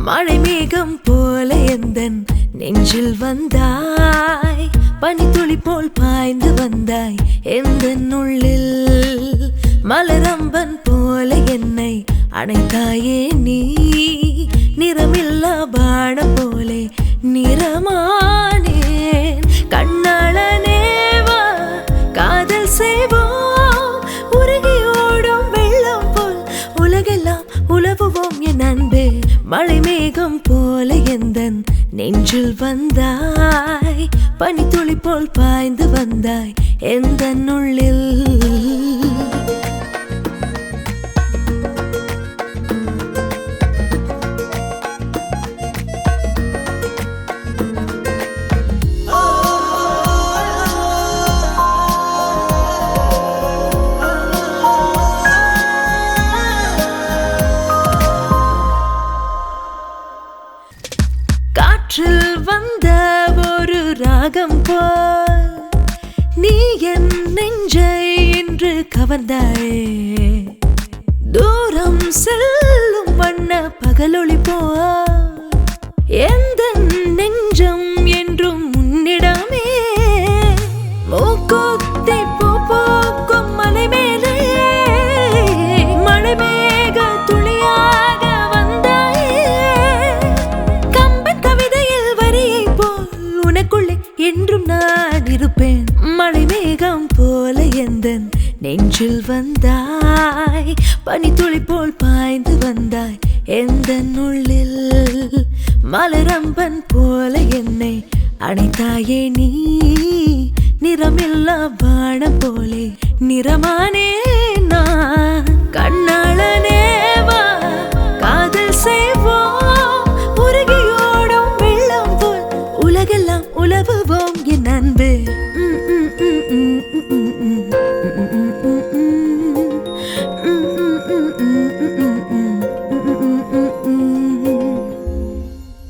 மழை மேகம் போல எந்தன் நெஞ்சில் வந்தாய், பனித்துளி போல் பாய்ந்து வந்தாய் எந்தன் உள்ளில். மலரம்பன் போல என்னை அணைத்தாயே நீ, நிறமில்லா பானம் போலே நிறமானேன். கண்ணாளனேவா காதல் செய்வோம், உருகி ஓடும் வெள்ளம் போல் உலகெல்லாம் உலவுவோம் என் அன்பே. மழை மேகம் போல எந்தன் நெஞ்சில் வந்தாய், பனித்துளி போல் பாய்ந்து வந்தாய் எந்தன் உள்ளில். காற்றில் வந்த ஒரு ராகம் போல் நீ என் நெஞ்சை இன்று கவர்ந்தாயே. தூரம் செல்லும் வண்ண பகலொளி போல் எந்த நெஞ்சம் என்றும் உன்னிடமே. மூக்குத்தி பூ பூக்கும் மலை மேலே மழை மேக துளியாக வந்தாயே. கம்பன் கவிதையில் வரியை போல் உனக்குள்ளே என்றும் நான் இருப்பேன். மழை மேகம் போல எந்தன் நெஞ்சில் வந்தாய், பனித்துளி போல் பாய்ந்து வந்தாய் எந்தன் உள்ளில். மலரம்பன் போல என்னை அணைத்தாயே நீ, நிறமில்லா பானம் போலே நிறமானே நான். கண்ணாளனேவா காதல் செய்வோம், உருகியோடும் வெள்ளம் போல் உலகெல்லாம் உலவுவோம் என் அன்பு.